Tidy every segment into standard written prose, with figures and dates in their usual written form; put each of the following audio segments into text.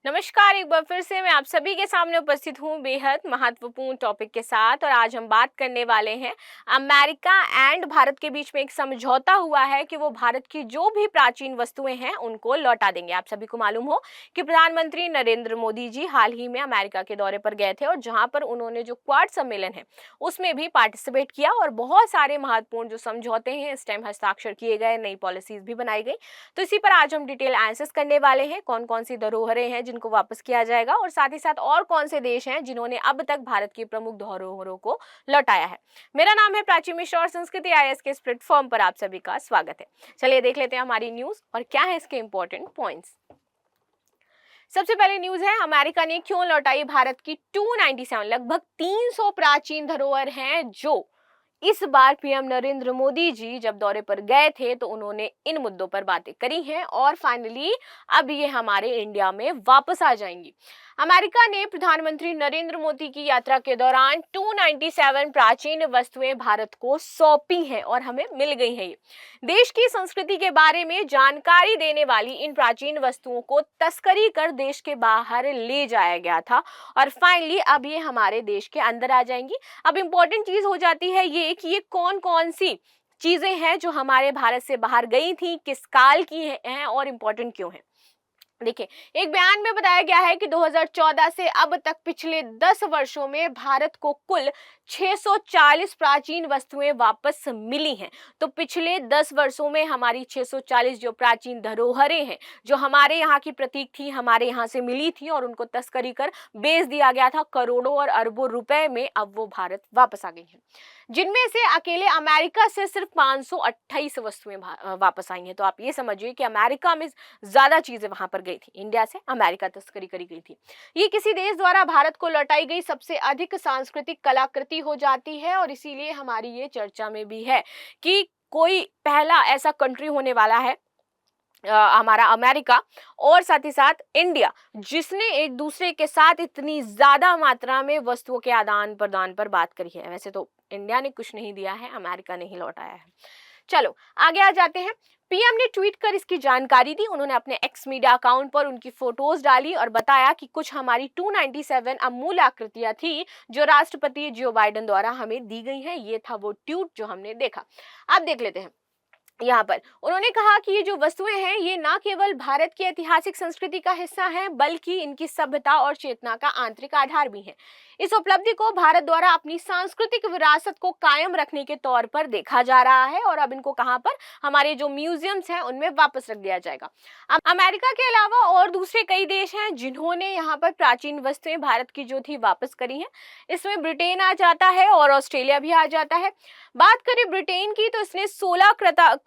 नमस्कार। एक बार फिर से मैं आप सभी के सामने उपस्थित हूँ बेहद महत्वपूर्ण टॉपिक के साथ। और आज हम बात करने वाले हैं अमेरिका एंड भारत के बीच में एक समझौता हुआ है कि वो भारत की जो भी प्राचीन वस्तुएं हैं उनको लौटा देंगे। आप सभी को मालूम हो कि प्रधानमंत्री नरेंद्र मोदी जी हाल ही में अमेरिका के दौरे पर गए थे और जहां पर उन्होंने जो क्वाड सम्मेलन है उसमें भी पार्टिसिपेट किया और बहुत सारे महत्वपूर्ण जो समझौते हैं इस टाइम हस्ताक्षर किए गए, नई पॉलिसीज भी बनाई गई। तो इसी पर आज हम डिटेल एनालिसिस करने वाले हैं, कौन कौन सी धरोहरें हैं जिनको वापस किया जाएगा और साथ ही साथ और कौन से देश हैं जिन्होंने अब तक भारत की प्रमुख धरोहरों को लौटाया है। मेरा नाम है प्राची मिश्रा और संस्कृति आईएएस के इस प्लेटफॉर्म पर आप सभी का स्वागत है। चलिए देख लेते हैं हमारी न्यूज और क्या है इसके इंपॉर्टेंट पॉइंट्स। सबसे पहले न्यूज है, अमेरिका ने क्यों लौटाई भारत की 297 लगभग 300 प्राचीन धरोहर हैं जो इस बार पीएम नरेंद्र मोदी जी जब दौरे पर गए थे तो उन्होंने इन मुद्दों पर बातें करी हैं और फाइनली अब ये हमारे इंडिया में वापस आ जाएंगी। अमेरिका ने प्रधानमंत्री नरेंद्र मोदी की यात्रा के दौरान 297 प्राचीन वस्तुएं भारत को सौंपी हैं और हमें मिल गई हैं। ये देश की संस्कृति के बारे में जानकारी देने वाली इन प्राचीन वस्तुओं को तस्करी कर देश के बाहर ले जाया गया था और फाइनली अब ये हमारे देश के अंदर आ जाएंगी। अब इम्पोर्टेंट चीज हो जाती है ये कि ये कौन कौन सी चीजें हैं जो हमारे भारत से बाहर गई थी, किस काल की हैं और इम्पोर्टेंट क्यों हैं। देखिए, एक बयान में बताया गया है कि 2014 से अब तक पिछले 10 वर्षों में भारत को कुल 640 प्राचीन वस्तुएं वापस मिली हैं। तो पिछले 10 वर्षों में हमारी 640 जो प्राचीन धरोहरें हैं जो हमारे यहाँ की प्रतीक थी, हमारे यहाँ से मिली थी और उनको तस्करी कर बेच दिया गया था करोड़ों और अरबों रुपए में, अब वो भारत वापस आ गई हैं। जिनमें से अकेले अमेरिका से सिर्फ 528 वस्तुएं वापस आई हैं। तो आप ये समझिए कि अमेरिका में ज्यादा चीजें वहां पर गई थी, इंडिया से अमेरिका तस्करी करी गई थी। ये किसी देश द्वारा भारत को लौटाई गई सबसे अधिक सांस्कृतिक कलाकृति हो जाती है और इसीलिए हमारी ये चर्चा में भी है कि कोई पहला ऐसा कंट्री होने वाला है हमारा अमेरिका और साथ ही साथ इंडिया जिसने एक दूसरे के साथ इतनी ज्यादा मात्रा में वस्तुओं के आदान प्रदान पर बात करी है। वैसे तो इंडिया ने कुछ नहीं दिया है, अमेरिका ने ही लौटाया है। चलो आगे आ जाते हैं। पीएम ने ट्वीट कर इसकी जानकारी दी। उन्होंने अपने एक्स मीडिया अकाउंट पर उनकी फोटोज डाली और बताया कि कुछ हमारी 297 अमूल्य आकृतियां थी जो राष्ट्रपति जो बाइडेन द्वारा हमें दी गई हैं। ये था वो ट्वीट जो हमने देखा। अब देख लेते हैं। यहाँ पर उन्होंने कहा कि ये जो वस्तुएं हैं ये ना केवल भारत की ऐतिहासिक संस्कृति का हिस्सा हैं बल्कि इनकी सभ्यता और चेतना का आंतरिक आधार भी है। इस उपलब्धि को भारत द्वारा अपनी सांस्कृतिक विरासत को कायम रखने के तौर पर देखा जा रहा है और अब इनको कहां पर, हमारे जो म्यूजियम्स हैं उनमें वापस रख दिया जाएगा। अमेरिका के अलावा और दूसरे कई देश हैं जिन्होंने यहाँ पर प्राचीन वस्तुएं भारत की जो थी वापस करी हैं। इसमें ब्रिटेन आ जाता है और ऑस्ट्रेलिया भी आ जाता है। बात करें ब्रिटेन की तो इसने 16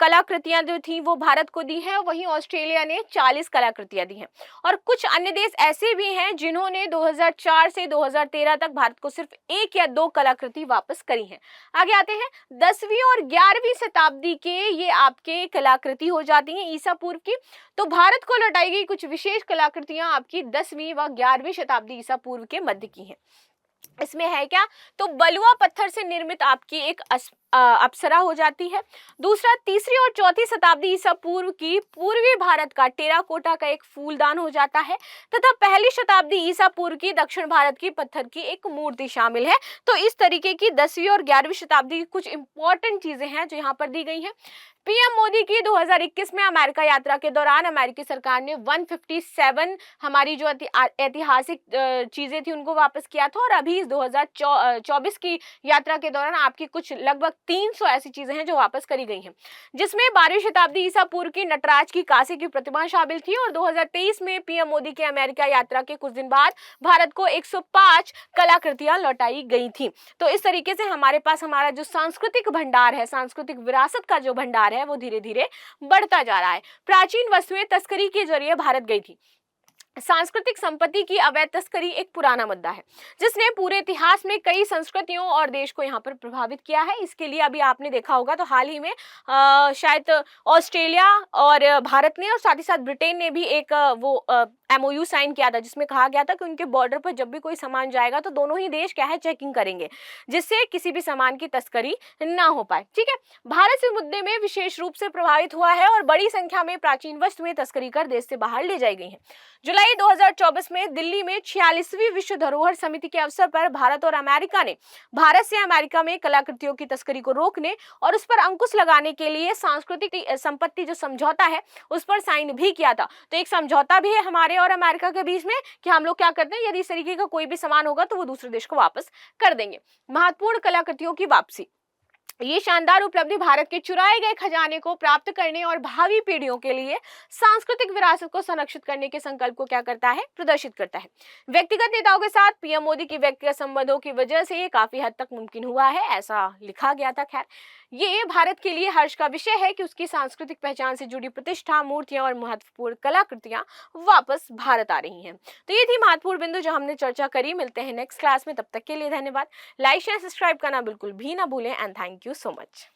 कलाकृतियां जो थी वो भारत को दी है, वहीं ऑस्ट्रेलिया ने 40 कलाकृतियां दी हैं और कुछ अन्य देश ऐसे भी हैं जिन्होंने 2004 से 2013 तक भारत को सिर्फ 1 या 2 कलाकृति वापस करी हैं। आगे आते हैं। 10वीं और 11वीं शताब्दी के ये आपके कलाकृति हो जाती हैं ईसा पूर्व की। तो भारत को लौटाई गई कुछ विशेष कलाकृतियां आपकी 10वीं व 11वीं शताब्दी ईसा पूर्व के मध्य की हैं। इसमें है क्या, तो बलुआ पत्थर से निर्मित आपकी एक अप्सरा हो जाती है। दूसरा, 3री और 4थी शताब्दी ईसा पूर्व की पूर्वी भारत का टेराकोटा का एक फूलदान हो जाता है तथा पहली शताब्दी ईसा पूर्व की दक्षिण भारत की पत्थर की एक मूर्ति शामिल है। तो इस तरीके की 10वीं और 11वीं शताब्दी की कुछ इंपॉर्टेंट चीजें हैं जो यहाँ पर दी गई हैं। पीएम मोदी की 2021 में अमेरिका यात्रा के दौरान अमेरिकी सरकार ने 157 हमारी जो ऐतिहासिक चीजें थी उनको वापस किया था और अभी इस 2024 की यात्रा के दौरान आपकी कुछ लगभग 300 ऐसी चीजें हैं जो वापस करी गई हैं, जिसमें 12वीं शताब्दी ईसा पूर्व की नटराज की कांसे की प्रतिमा शामिल थी। और 2023 में पीएम मोदी की अमेरिका यात्रा के कुछ दिन बाद भारत को 105 कलाकृतियां लौटाई गई थी। तो इस तरीके से हमारे पास हमारा जो सांस्कृतिक भंडार है, सांस्कृतिक विरासत का जो भंडार है वो धीरे धीरे बढ़ता जा रहा है। प्राचीन वस्तुएं तस्करी के जरिए भारत गई थी। सांस्कृतिक संपत्ति की अवैध तस्करी एक पुराना मुद्दा है जिसने पूरे इतिहास में कई संस्कृतियों और देश को यहाँ पर प्रभावित किया है। इसके लिए अभी आपने देखा होगा तो हाल ही में शायद ऑस्ट्रेलिया और भारत ने और साथ ही साथ ब्रिटेन ने भी एक एमओयू साइन किया था, जिसमें कहा गया था कि उनके बॉर्डर पर जब भी कोई सामान जाएगा तो दोनों ही देश क्या है चेकिंग करेंगे, जिससे किसी भी सामान की तस्करी ना हो पाए। ठीक है, भारत इस मुद्दे में विशेष रूप से प्रभावित हुआ है और बड़ी संख्या में प्राचीन वस्तुएं तस्करी कर देश से बाहर ले जाई गई हैं। जुलाई 2024 में दिल्ली में 46वीं विश्व धरोहर समिति के अवसर पर भारत और अमेरिका ने भारत से अमेरिका में कलाकृतियों की तस्करी को रोकने और उस पर अंकुश लगाने के लिए सांस्कृतिक संपत्ति जो समझौता है उस पर साइन भी किया था। तो एक समझौता भी है हमारे और अमेरिका के बीच में कि हम लोग क्या करते हैं, यदि इस तरीके का कोई भी सामान होगा तो वो दूसरे देश को वापस कर देंगे। महत्वपूर्ण कलाकृतियों की वापसी, ये शानदार उपलब्धि भारत के चुराए गए खजाने को प्राप्त करने और भावी पीढ़ियों के लिए सांस्कृतिक विरासत को संरक्षित करने के संकल्प को क्या करता है, प्रदर्शित करता है। व्यक्तिगत नेताओं के साथ पीएम मोदी की व्यक्तिगत संबंधों की वजह से ये काफी हद तक मुमकिन हुआ है, ऐसा लिखा गया था। खैर, ये भारत के लिए हर्ष का विषय है कि उसकी सांस्कृतिक पहचान से जुड़ी प्रतिष्ठा, मूर्तियां और महत्वपूर्ण कलाकृतियां वापस भारत आ रही हैं। तो ये थी महत्वपूर्ण बिंदु जो हमने चर्चा करी। मिलते हैं नेक्स्ट क्लास में, तब तक के लिए धन्यवाद। लाइक शेयर सब्सक्राइब करना बिल्कुल भी ना भूलें and thank you so much.